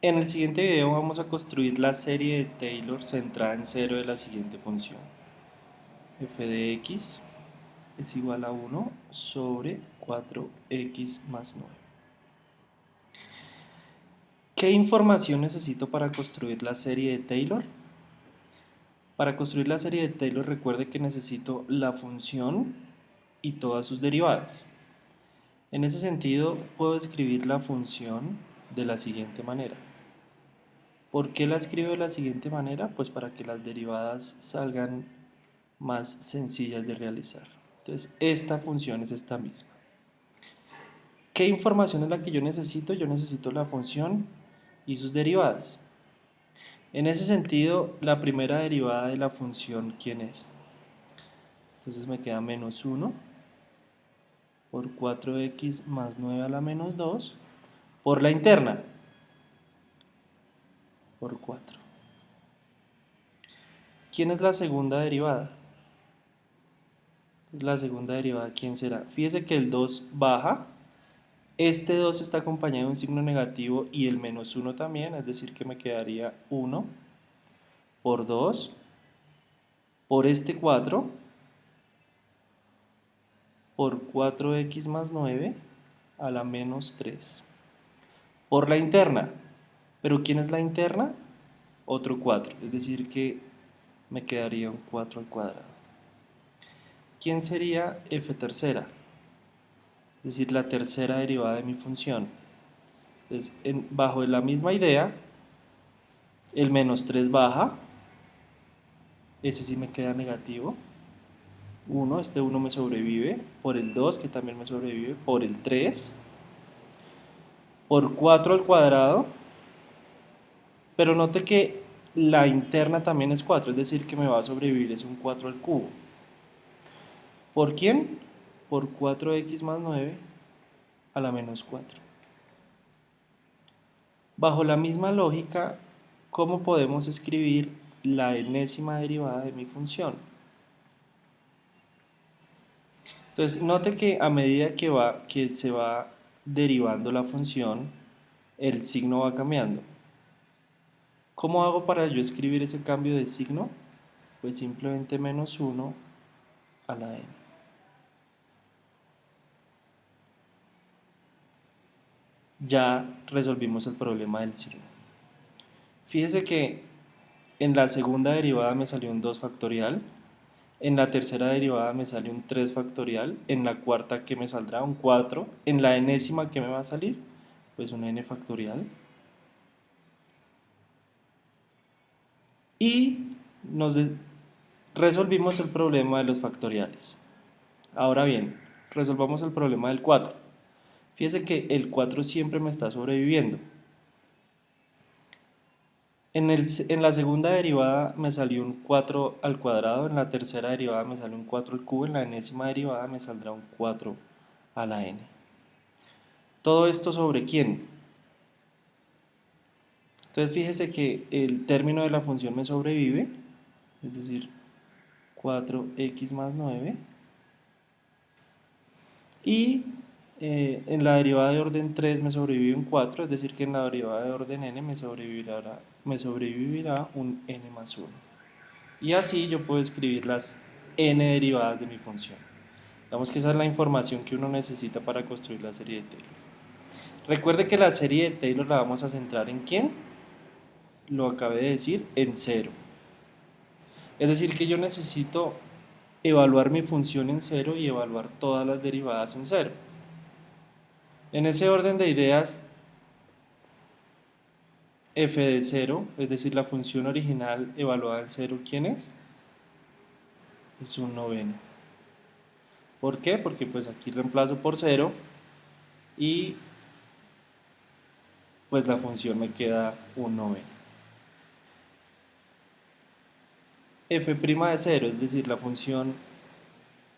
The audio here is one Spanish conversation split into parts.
En el siguiente video vamos a construir la serie de Taylor centrada en cero de la siguiente función. F de x es igual a 1 sobre 4x más 9. ¿Qué información necesito para construir la serie de Taylor? Para construir la serie de Taylor recuerde que necesito la función y todas sus derivadas. En ese sentido puedo escribir la función de la siguiente manera. ¿Por qué la escribo de la siguiente manera? Pues para que las derivadas salgan más sencillas de realizar. Entonces, esta función es esta misma. ¿Qué información es la que yo necesito? Yo necesito la función y sus derivadas. En ese sentido, la primera derivada de la función, ¿quién es? Entonces me queda menos 1 por 4x más 9 a la menos 2 por la interna, por 4. ¿Quién es la segunda derivada? La segunda derivada, ¿quién será? Fíjese que el 2 baja. Este 2 está acompañado de un signo negativo y el menos 1 también, es decir que me quedaría 1 por 2 por este 4 por 4x más 9 a la menos 3 por la interna. ¿Pero quién es la interna? Otro 4, es decir que me quedaría un 4 al cuadrado. ¿Quién sería f tercera? Es decir, la tercera derivada de mi función. Entonces, bajo la misma idea, el menos 3 baja, ese sí me queda negativo. 1, este 1 me sobrevive, por el 2 que también me sobrevive, por el 3, por 4 al cuadrado, pero note que la interna también es 4, es decir que me va a sobrevivir es un 4 al cubo. ¿Por quién? Por 4x más 9 a la menos 4. Bajo la misma lógica, ¿cómo podemos escribir la enésima derivada de mi función? Entonces, note que a medida que se va derivando la función, el signo va cambiando. ¿Cómo hago para yo escribir ese cambio de signo? Pues simplemente menos 1 a la n. Ya resolvimos el problema del signo. Fíjese que en la segunda derivada me salió un 2 factorial, en la tercera derivada me sale un 3 factorial, en la cuarta que me saldrá un 4, en la enésima que me va a salir, pues un n factorial. Y resolvimos el problema de los factoriales. Ahora bien, resolvamos el problema del 4. Fíjese que el 4 siempre me está sobreviviendo. En la segunda derivada me salió un 4 al cuadrado, en la tercera derivada me sale un 4 al cubo, en la enésima derivada me saldrá un 4 a la n. ¿Todo esto sobre quién? Entonces fíjese que el término de la función me sobrevive, es decir, 4x más 9. Y en la derivada de orden 3 me sobrevive un 4, es decir que en la derivada de orden n me sobrevivirá un n más 1. Y así yo puedo escribir las n derivadas de mi función. Digamos que esa es la información que uno necesita para construir la serie de Taylor. Recuerde que la serie de Taylor la vamos a centrar en ¿quién? Lo acabé de decir, en 0. Es decir que yo necesito evaluar mi función en 0 y evaluar todas las derivadas en 0. En ese orden de ideas, f de 0, es decir, la función original evaluada en 0, ¿quién es? Es un noveno. ¿Por qué? Porque pues aquí reemplazo por 0 y pues la función me queda un noveno. F' de 0, es decir, la función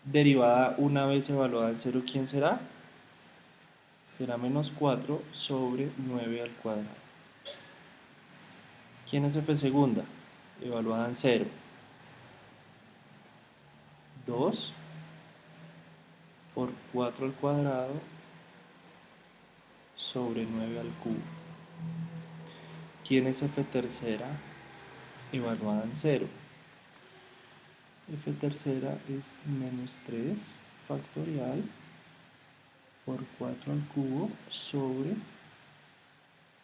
derivada una vez evaluada en 0, ¿quién será? Será menos 4 sobre 9 al cuadrado. ¿Quién es f segunda? Evaluada en 0. 2 por 4 al cuadrado sobre 9 al cubo. ¿Quién es f tercera evaluada en 0? F tercera es menos 3 factorial por 4 al cubo sobre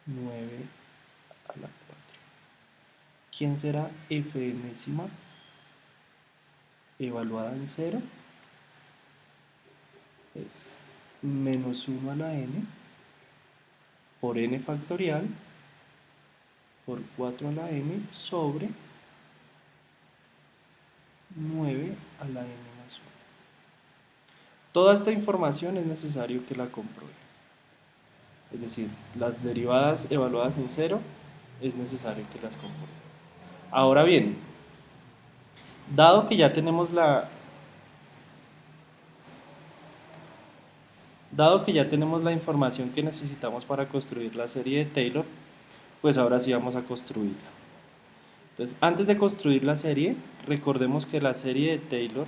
9 a la 4. ¿Quién será f enésima evaluada en 0? Es menos 1 a la n por n factorial por 4 a la n sobre 9 a la n más 1. Toda esta información es necesario que la compruebe. Es decir, las derivadas evaluadas en 0 es necesario que las compruebe. Ahora bien, dado que ya tenemos la información que necesitamos para construir la serie de Taylor, pues ahora sí vamos a construirla. Entonces, antes de construir la serie, recordemos que la serie de Taylor,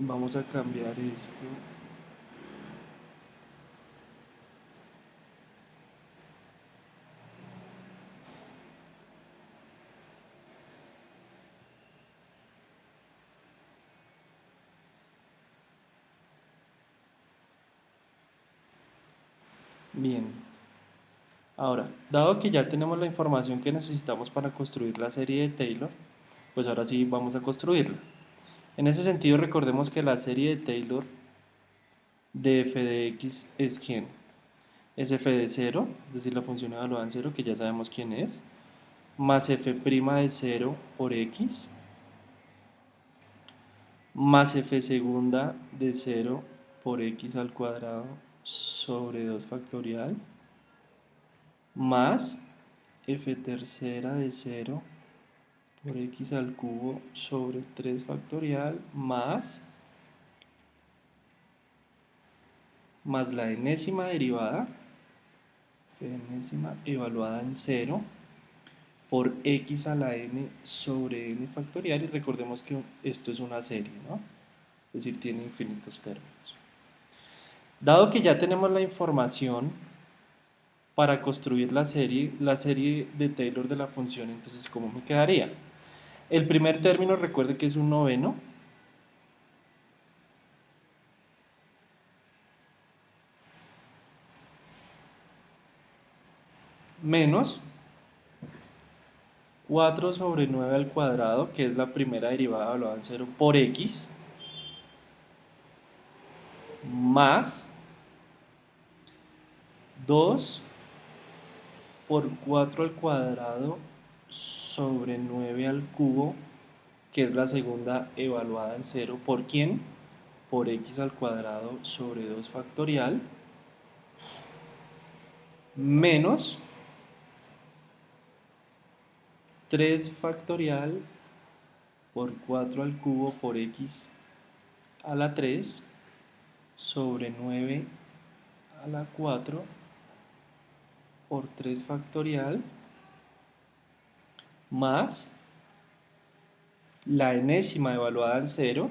vamos a cambiar esto. Bien, ahora, dado que ya tenemos la información que necesitamos para construir la serie de Taylor, pues ahora sí vamos a construirla. En ese sentido, recordemos que la serie de Taylor de f de x es ¿quién? Es f de 0, es decir, la función evaluada en 0, que ya sabemos quién es, más f' de 0 por x, más f segunda de 0 por x al cuadrado sobre 2 factorial, más f tercera de 0 por x al cubo sobre 3 factorial, más la enésima derivada, enésima evaluada en 0, por x a la n sobre n factorial, y recordemos que esto es una serie, ¿no? Es decir, tiene infinitos términos. Dado que ya tenemos la información para construir la serie de Taylor de la función, entonces, ¿cómo me quedaría? El primer término, recuerde que es un noveno, menos 4 sobre 9 al cuadrado, que es la primera derivada evaluada en 0 por x, más 2 por 4 al cuadrado sobre 9 al cubo, que es la segunda evaluada en 0, ¿por quién? Por x al cuadrado sobre 2 factorial, menos 3 factorial por 4 al cubo por x a la 3 sobre 9 a la 4 por 3 factorial, más la enésima evaluada en 0,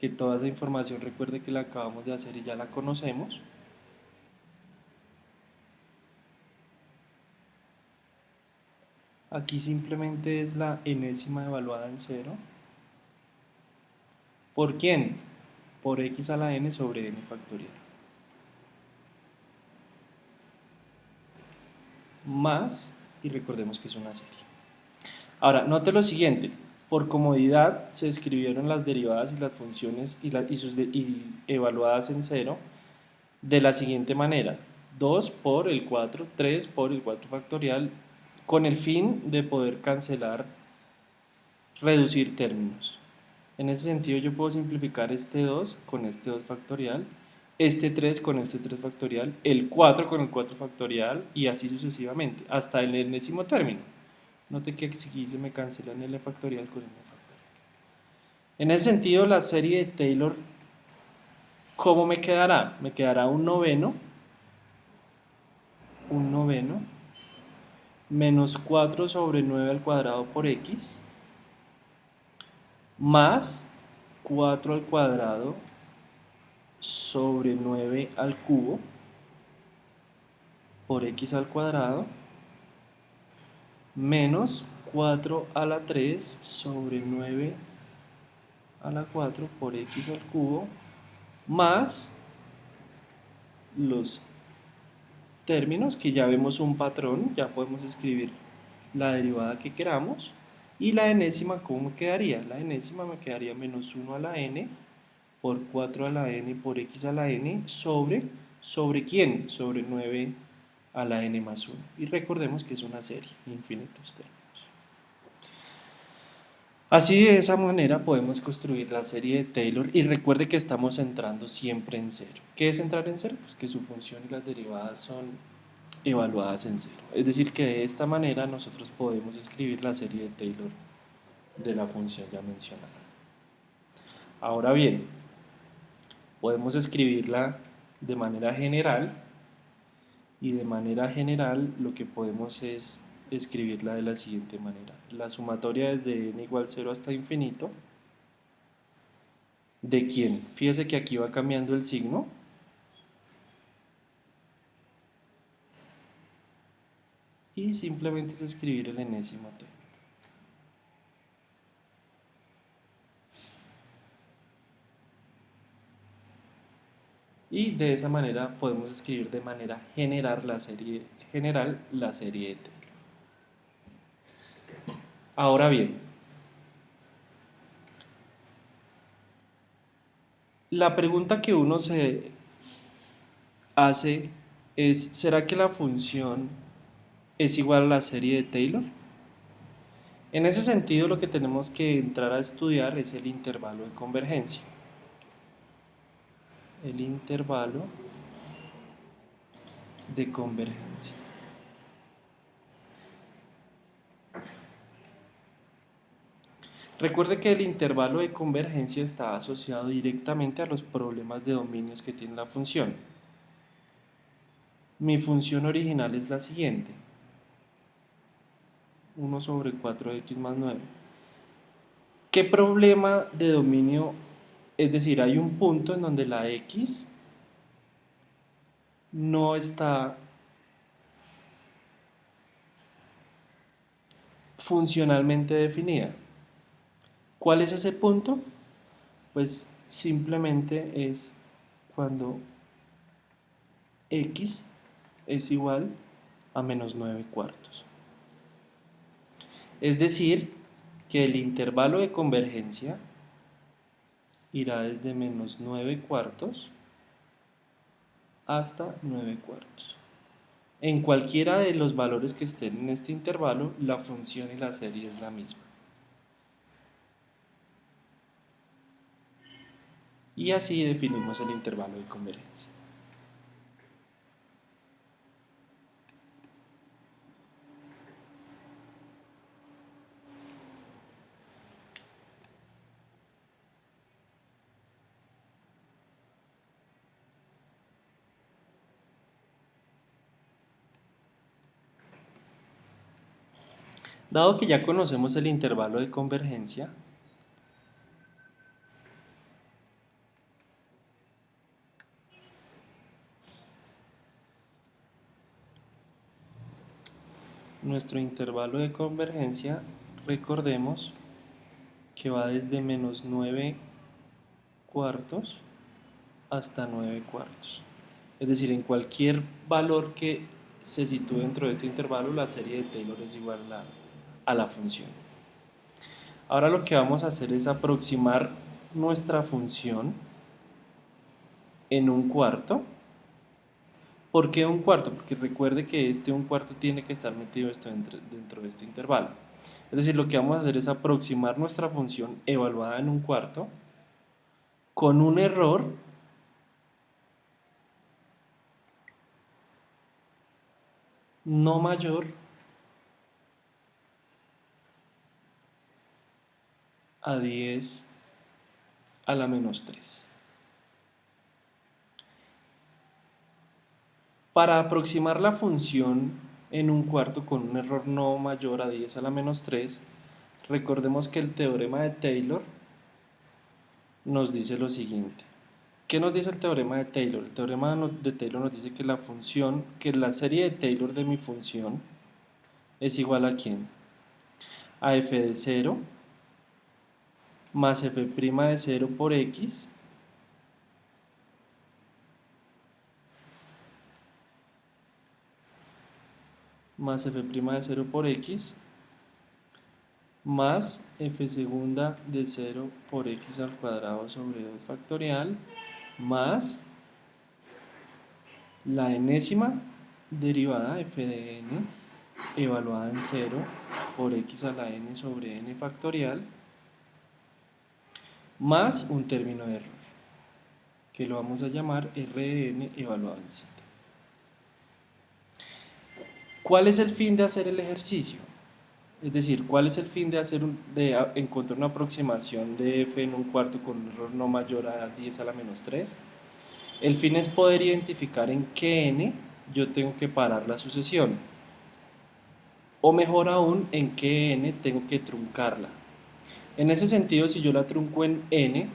que toda esa información recuerde que la acabamos de hacer y ya la conocemos, aquí simplemente es la enésima evaluada en 0, ¿por quién? Por x a la n sobre n factorial, más, y recordemos que es una serie. Ahora, note lo siguiente, por comodidad se escribieron las derivadas y las funciones y evaluadas en 0 de la siguiente manera: 2 por el 4, 3 por el 4 factorial, con el fin de poder cancelar, reducir términos. En ese sentido yo puedo simplificar este 2 con este 2 factorial, este 3 con este 3 factorial, el 4 con el 4 factorial y así sucesivamente, hasta el enésimo término. Note que aquí se me cancela el L factorial con N factorial. En ese sentido, la serie de Taylor, ¿cómo me quedará? Me quedará un noveno, menos 4 sobre 9 al cuadrado por x, más 4 al cuadrado sobre 9 al cubo, por x al cuadrado menos 4 a la 3 sobre 9 a la 4 por x al cubo más los términos, que ya vemos un patrón, ya podemos escribir la derivada que queramos. Y la enésima, ¿cómo me quedaría? La enésima me quedaría menos 1 a la n por 4 a la n por x a la n ¿sobre quién? Sobre 9 a la n más 1. Y recordemos que es una serie, infinitos términos. Así, de esa manera podemos construir la serie de Taylor, y recuerde que estamos entrando siempre en cero. ¿Qué es entrar en cero? Pues que su función y las derivadas son evaluadas en cero. Es decir, que de esta manera nosotros podemos escribir la serie de Taylor de la función ya mencionada. Ahora bien, podemos escribirla de manera general, y de manera general lo que podemos es escribirla de la siguiente manera. La sumatoria desde n igual 0 hasta infinito. ¿De quién? Fíjese que aquí va cambiando el signo. Y simplemente es escribir el enésimo Taylor. Y de esa manera podemos escribir de manera general la serie de Taylor. Ahora bien, la pregunta que uno se hace es, ¿será que la función es igual a la serie de Taylor? En ese sentido, lo que tenemos que entrar a estudiar es el intervalo de convergencia. El intervalo de convergencia. Recuerde que el intervalo de convergencia está asociado directamente a los problemas de dominios que tiene la función. Mi función original es la siguiente: 1 sobre 4x más 9. ¿Qué problema de dominio? Es decir, hay un punto en donde la x no está funcionalmente definida. ¿Cuál es ese punto? Pues simplemente es cuando x es igual a menos 9 cuartos. Es decir, que el intervalo de convergencia irá desde menos 9 cuartos hasta 9 cuartos. En cualquiera de los valores que estén en este intervalo, la función y la serie es la misma. Y así definimos el intervalo de convergencia. Dado que ya conocemos el intervalo de convergencia, nuestro intervalo de convergencia, recordemos que va desde menos 9 cuartos hasta 9 cuartos. Es decir, en cualquier valor que se sitúe dentro de este intervalo, la serie de Taylor es igual a la función. Ahora lo que vamos a hacer es aproximar nuestra función en un cuarto. ¿Por qué un cuarto? Porque recuerde que este un cuarto tiene que estar metido dentro de este intervalo. Es decir, lo que vamos a hacer es aproximar nuestra función evaluada en un cuarto con un error no mayor a 10 a la menos 3. Para aproximar la función en un cuarto con un error no mayor a 10 a la menos 3, recordemos que el teorema de Taylor nos dice lo siguiente. ¿Qué nos dice el teorema de Taylor? El teorema de Taylor nos dice que que la serie de Taylor de mi función es igual a ¿quién? A f de 0 más f' de 0 por x más f' de 0 por x más f segunda de 0 por x al cuadrado sobre 2 factorial más la enésima derivada f de n evaluada en 0 por x a la n sobre n factorial más un término de error que lo vamos a llamar r de n evaluado en z. ¿Cuál es el fin de hacer el ejercicio? Es decir, ¿cuál es el fin de encontrar una aproximación de f en un cuarto con un error no mayor a 10 a la menos 3? El fin es poder identificar en qué n yo tengo que parar la sucesión, o mejor aún, en qué n tengo que truncarla. En ese sentido, si yo la trunco en n,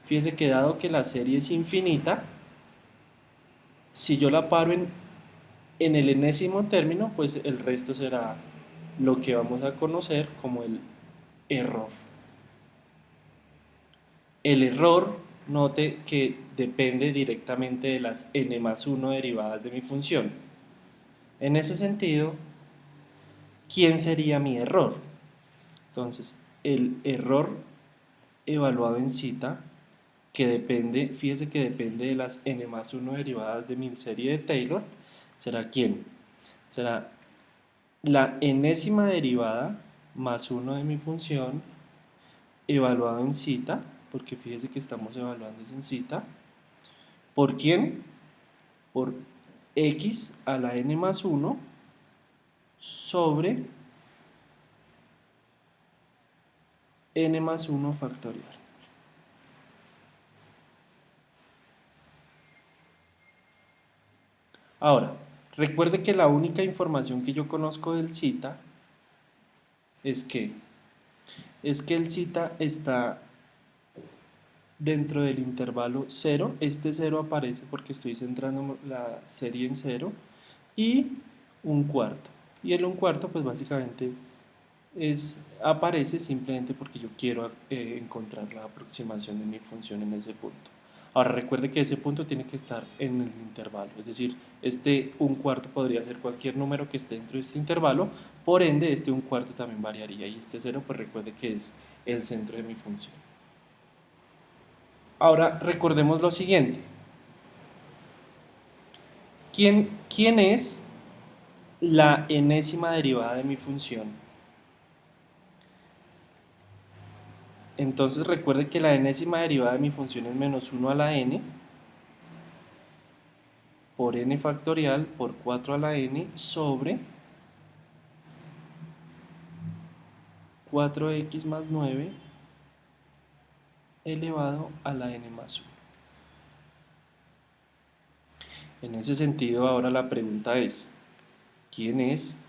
fíjese que dado que la serie es infinita, si yo la paro en el enésimo término, pues el resto será lo que vamos a conocer como el error. El error, note que depende directamente de las n más 1 derivadas de mi función. En ese sentido, ¿quién sería mi error? Entonces, el error evaluado en cita, que depende, fíjese que depende de las n más 1 derivadas de mi serie de Taylor, ¿será quién? Será la enésima derivada más 1 de mi función evaluado en cita, porque fíjese que estamos evaluando en cita. ¿Por quién? Por x a la n más 1 sobre n más 1 factorial. Ahora, recuerde que la única información que yo conozco del cita es que el cita está dentro del intervalo 0. Este 0 aparece porque estoy centrando la serie en 0 y un cuarto. Y el un cuarto pues básicamente aparece simplemente porque yo quiero encontrar la aproximación de mi función en ese punto. Ahora recuerde que ese punto tiene que estar en el intervalo, es decir, este un cuarto podría ser cualquier número que esté dentro de este intervalo, por ende este un cuarto también variaría y este 0 pues recuerde que es el centro de mi función. Ahora recordemos lo siguiente, ¿quién es la enésima derivada de mi función? Entonces recuerde que la enésima derivada de mi función es menos 1 a la n por n factorial por 4 a la n sobre 4x más 9 elevado a la n más 1. En ese sentido, ahora la pregunta es, ¿quién es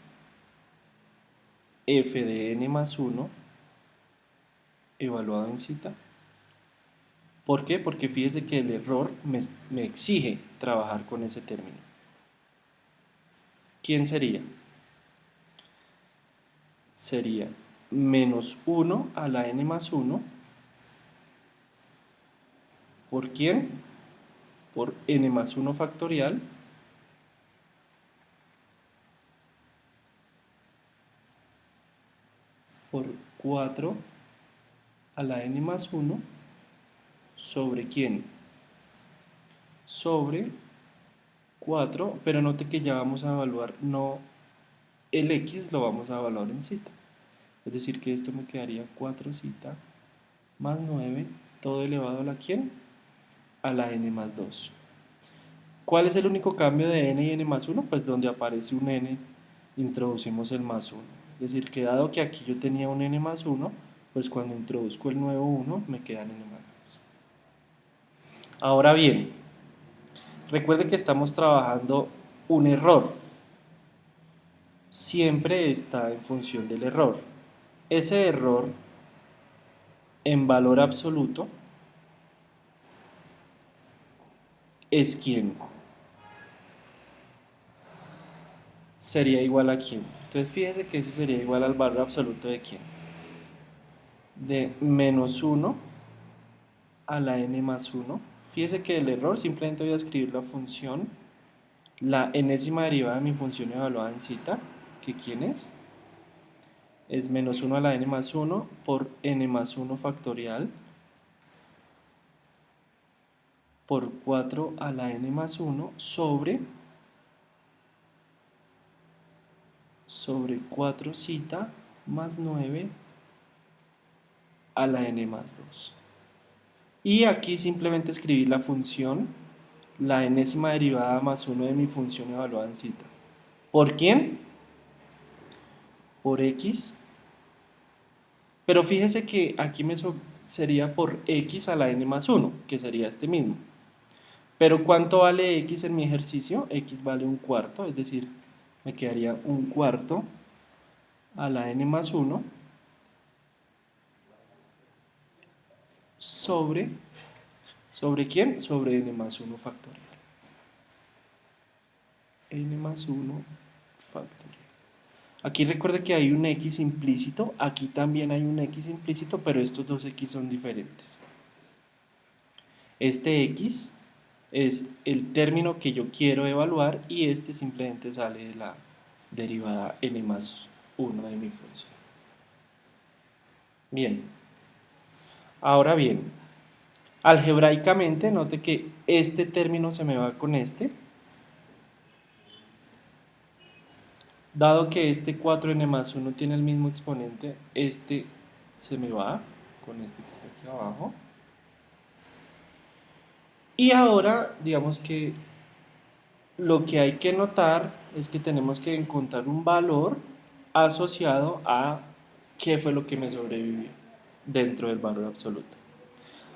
f de n más 1 evaluado en cita? ¿Por qué? Porque fíjese que el error me exige trabajar con ese término. ¿Quién sería? Sería menos 1 a la n más 1. ¿Por quién? Por n más 1 factorial por 4 a la n más 1 sobre quién? Sobre 4, pero note que ya vamos a evaluar, no el x lo vamos a evaluar en cita. Es decir que esto me quedaría 4 cita más 9, todo elevado a la quién? A la n más 2. ¿Cuál es el único cambio de n y n más 1? Pues donde aparece un n, introducimos el más 1. Es decir, que dado que aquí yo tenía un n más 1, pues cuando introduzco el nuevo 1, me queda n más 2. Ahora bien, recuerde que estamos trabajando un error. Siempre está en función del error. Ese error, en valor absoluto, es quién. Sería igual a quién. Entonces fíjese que ese sería igual al valor absoluto de quién. De menos uno a la n más uno. Fíjese que el error simplemente voy a escribir la función, la enésima derivada de mi función evaluada en cita, que quién es menos uno a la n más uno por n más uno factorial por 4 a la n más uno sobre 4 cita más 9 a la n más 2. Y aquí simplemente escribí la función, la enésima derivada más uno de mi función evaluada en cita. ¿Por quién? Por x. Pero fíjese que aquí sería por x a la n más 1, que sería este mismo. Pero ¿cuánto vale x en mi ejercicio? X vale un cuarto, es decir, me quedaría un cuarto a la n más 1 ¿sobre quién? Sobre n más 1 factorial. N más 1 factorial. Aquí recuerde que hay un x implícito, aquí también hay un x implícito, pero estos dos x son diferentes. Este x es el término que yo quiero evaluar y este simplemente sale de la derivada n más 1 de mi función. Bien, ahora bien, algebraicamente note que este término se me va con este, dado que este 4n más 1 tiene el mismo exponente, este se me va con este que está aquí abajo. Y ahora, digamos que lo que hay que notar es que tenemos que encontrar un valor asociado a qué fue lo que me sobrevivió dentro del valor absoluto.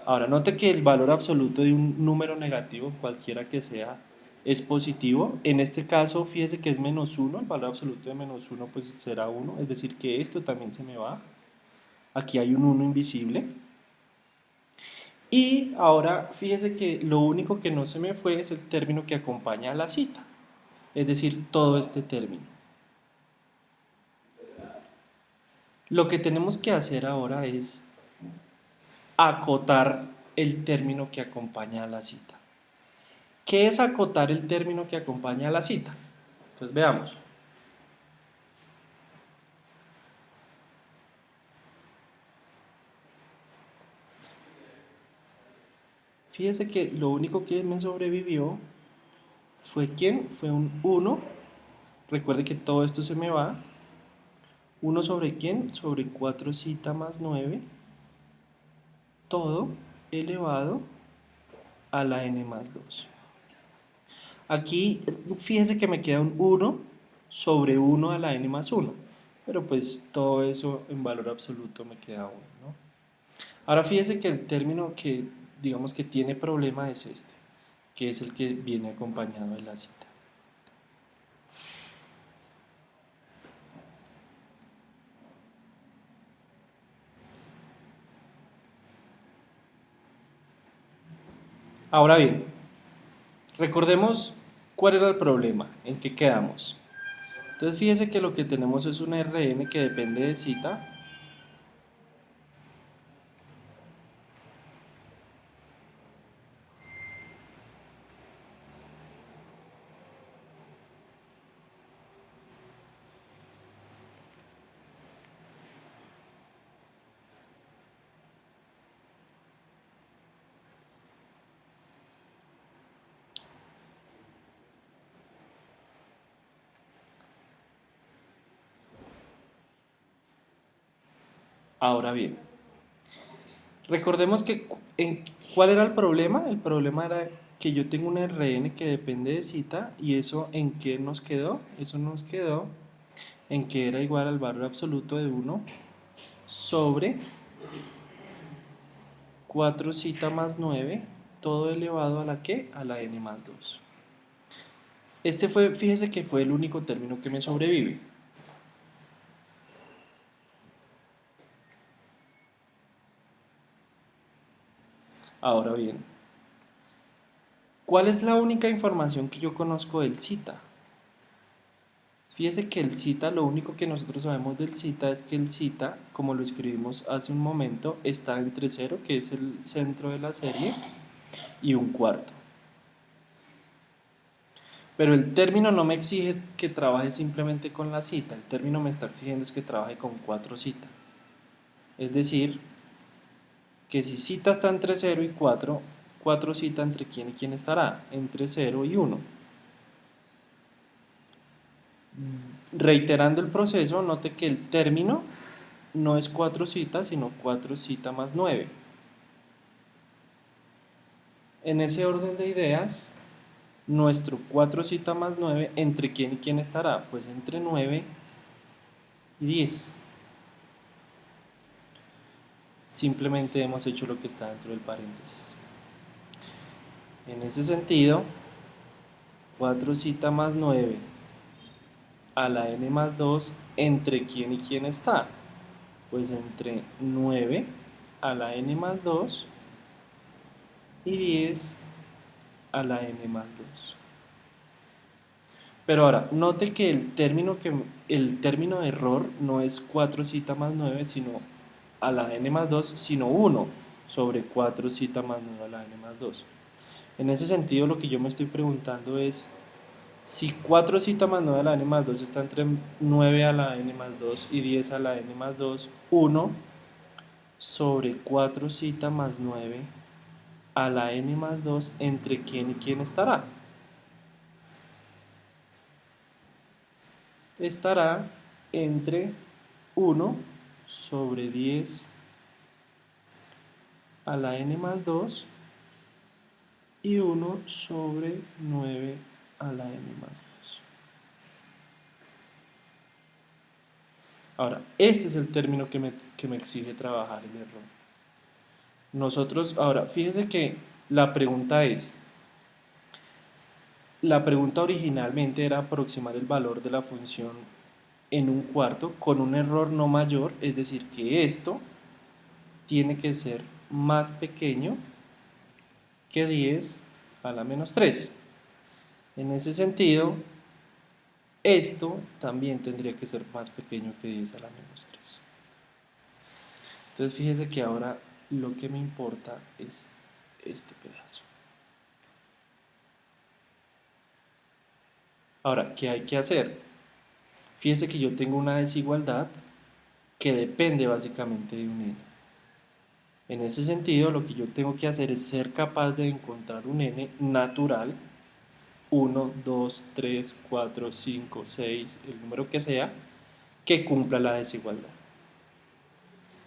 Ahora, note que el valor absoluto de un número negativo, cualquiera que sea, es positivo. En este caso, fíjese que es menos 1, el valor absoluto de menos 1 pues será 1, es decir que esto también se me va. Aquí hay un 1 invisible. Y ahora fíjese que lo único que no se me fue es el término que acompaña a la cita, es decir, todo este término. Lo que tenemos que hacer ahora es acotar el término que acompaña a la cita. ¿Qué es acotar el término que acompaña a la cita? Pues veamos. Fíjese que lo único que me sobrevivió fue ¿quién? Fue un 1. Recuerde que todo esto se me va. 1 sobre quién? Sobre 4 cita más 9. Todo elevado a la n más 2. Aquí fíjese que me queda un 1 sobre 1 a la n más 1. Pero pues todo eso en valor absoluto me queda 1, ¿no? Ahora fíjese que el término que digamos que tiene problema es este, que es el que viene acompañado de la cita. Ahora bien, recordemos cuál era el problema, en qué quedamos. Entonces fíjese que lo que tenemos es un Rn que depende de cita. Ahora bien, recordemos que ¿cuál era el problema? El problema era que yo tengo un Rn que depende de cita y eso ¿en qué nos quedó? Eso nos quedó en que era igual al valor absoluto de 1 sobre 4 cita más 9, todo elevado a la ¿qué? A la n más 2. Este fue, fíjese que fue el único término que me sobrevive. Ahora bien, ¿Cuál es la única información que yo conozco del zeta? Fíjese que el zeta, lo único que nosotros sabemos del zeta es que el zeta, como lo escribimos hace un momento, está entre 0, que es el centro de la serie, y 1/4. Pero el término no me exige que trabaje simplemente con la cita, el término me está exigiendo es que trabaje con 4 citas. Es decir, que si cita está entre 0 y 4, 4 cita entre quién y quién estará, entre 0 y 1. Reiterando el proceso, note que el término no es 4 citas, sino 4 citas más 9. En ese orden de ideas, nuestro 4 cita más 9, ¿entre quién y quién estará? Pues entre 9 y 10. Simplemente hemos hecho lo que está dentro del paréntesis. En ese sentido, 4 cita más 9 a la n más 2, ¿entre quién y quién está? Pues entre 9 a la n más 2 y 10 a la n más 2. Pero ahora, note que el término de error no es 4 cita más 9, sino a la n más 2, sino 1 sobre 4 cita más 9 a la n más 2. En ese sentido, lo que yo me estoy preguntando es, si 4 cita más 9 a la n más 2 está entre 9 a la n más 2 y 10 a la n más 2, 1 sobre 4 cita más 9 a la n más 2, ¿entre quién y quién estará? Estará entre 1 sobre 10 a la n más 2 y 1 sobre 9 a la n más 2. Ahora, este es el término que me exige trabajar el error. Nosotros, ahora, fíjese que la pregunta originalmente era aproximar el valor de la función en 1/4 con un error no mayor, es decir, que esto tiene que ser más pequeño que 10 a la menos 3. En ese sentido, esto también tendría que ser más pequeño que 10 a la menos 3. Entonces fíjese que ahora lo que me importa es este pedazo. Ahora, ¿qué hay que hacer? Fíjese que yo tengo una desigualdad que depende básicamente de un n. En ese sentido, lo que yo tengo que hacer es ser capaz de encontrar un n natural, 1, 2, 3, 4, 5, 6, el número que sea, que cumpla la desigualdad.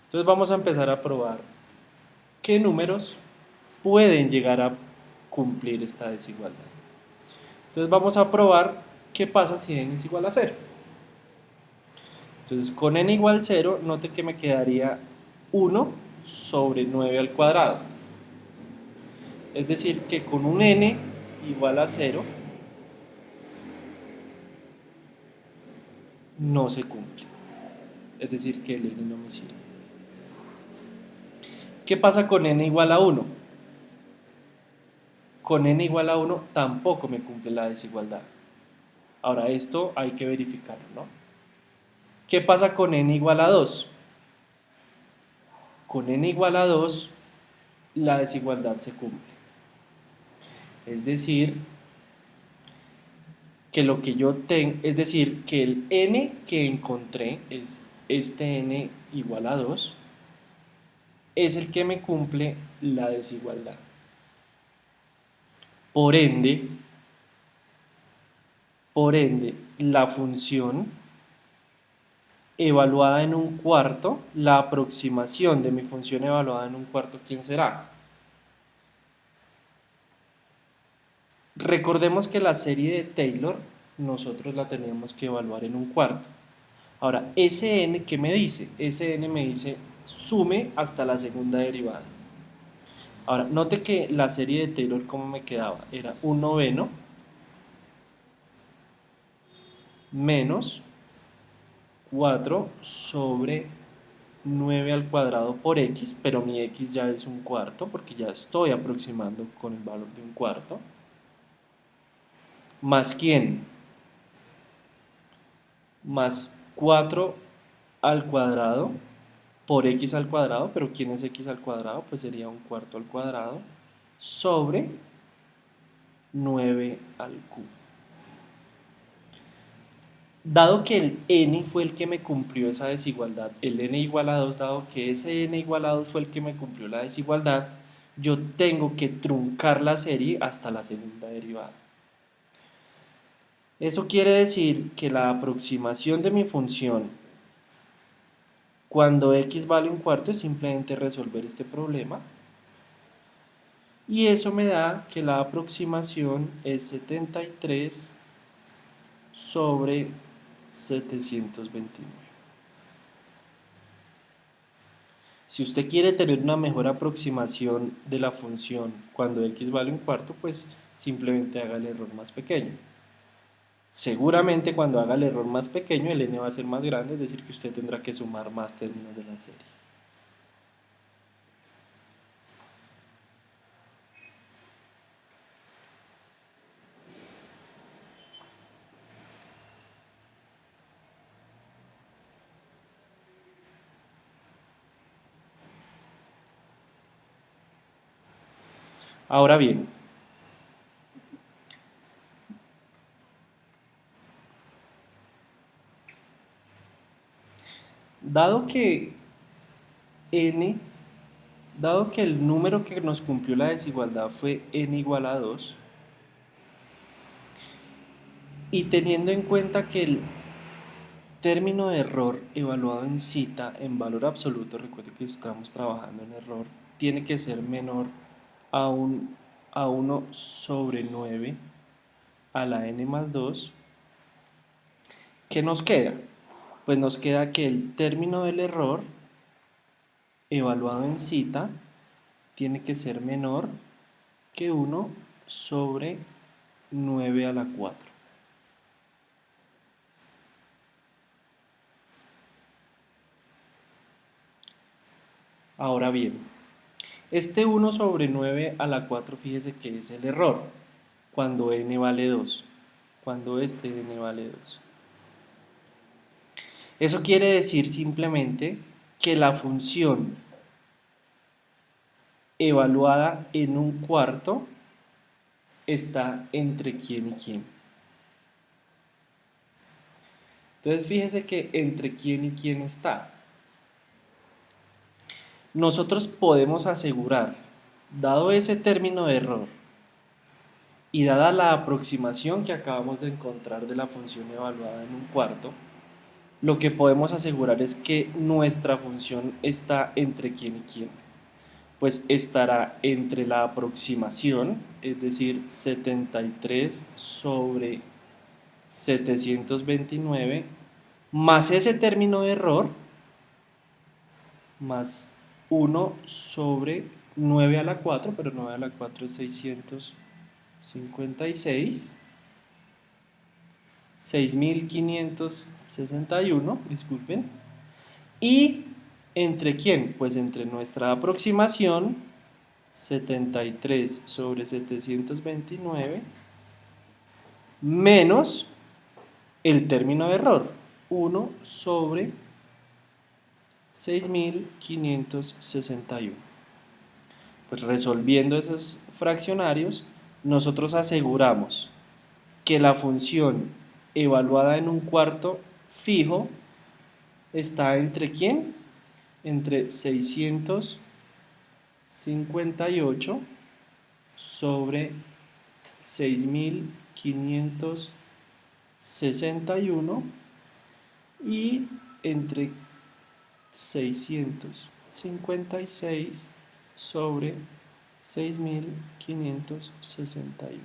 Entonces vamos a empezar a probar qué números pueden llegar a cumplir esta desigualdad. Entonces vamos a probar qué pasa si n es igual a 0. Entonces con n igual a 0, note que me quedaría 1 sobre 9 al cuadrado. Es decir, que con un n igual a 0 no se cumple. Es decir, que el n no me sirve. ¿Qué pasa con n igual a 1? Con n igual a 1 tampoco me cumple la desigualdad. Ahora esto hay que verificarlo, ¿no? ¿Qué pasa con n igual a 2? Con n igual a 2 la desigualdad se cumple. Es decir, que lo que yo tengo, es decir, que el n que encontré es este n igual a 2, es el que me cumple la desigualdad. Por ende, la función evaluada en 1/4, la aproximación de mi función evaluada en 1/4, ¿quién será? Recordemos que la serie de Taylor nosotros la teníamos que evaluar en 1/4. Ahora, Sn, ¿qué me dice? Sn me dice sume hasta la segunda derivada. Ahora, note que la serie de Taylor, ¿cómo me quedaba? Era 1/9 menos 4 sobre 9 al cuadrado por x, pero mi x ya es 1/4 porque ya estoy aproximando con el valor de 1/4. ¿Más quién? Más 4 al cuadrado por x al cuadrado, pero ¿quién es x al cuadrado? Pues sería un cuarto al cuadrado sobre 9 al cubo. Dado que el n fue el que me cumplió esa desigualdad, el n igual a 2, dado que ese n igual a 2 fue el que me cumplió la desigualdad, yo tengo que truncar la serie hasta la segunda derivada. Eso quiere decir que la aproximación de mi función cuando x vale un cuarto es simplemente resolver este problema. Y eso me da que la aproximación es 73 sobre 729. Si usted quiere tener una mejor aproximación de la función cuando x vale un cuarto, pues simplemente haga el error más pequeño. Seguramente cuando haga el error más pequeño, el n va a ser más grande, es decir, que usted tendrá que sumar más términos de la serie. Ahora bien, dado que n, dado que el número que nos cumplió la desigualdad fue n igual a 2, y teniendo en cuenta que el término de error evaluado en cita en valor absoluto, recuerde que estamos trabajando en error, tiene que ser menor a 1 sobre 9 a la n más 2. ¿Qué nos queda? Pues nos queda que el término del error evaluado en cita tiene que ser menor que 1 sobre 9 a la 4. Ahora bien, este 1 sobre 9 a la 4, fíjese que es el error cuando n vale 2, cuando este n vale 2. Eso quiere decir simplemente que la función evaluada en un cuarto está entre quién y quién. Entonces fíjese que entre quién y quién está. Nosotros podemos asegurar, dado ese término de error y dada la aproximación que acabamos de encontrar de la función evaluada en un cuarto, lo que podemos asegurar es que nuestra función está entre quién y quién. Pues estará entre la aproximación, es decir, 73 sobre 729, más ese término de error, más 1 sobre 9 a la 4, pero 9 a la 4 es 656, 6561, disculpen. ¿Y entre quién? Pues entre nuestra aproximación, 73 sobre 729, menos el término de error, 1 sobre 6561. Pues resolviendo esos fraccionarios, nosotros aseguramos que la función evaluada en un cuarto fijo está entre ¿quién? Entre 658 sobre 6561 y entre 656 sobre 6561.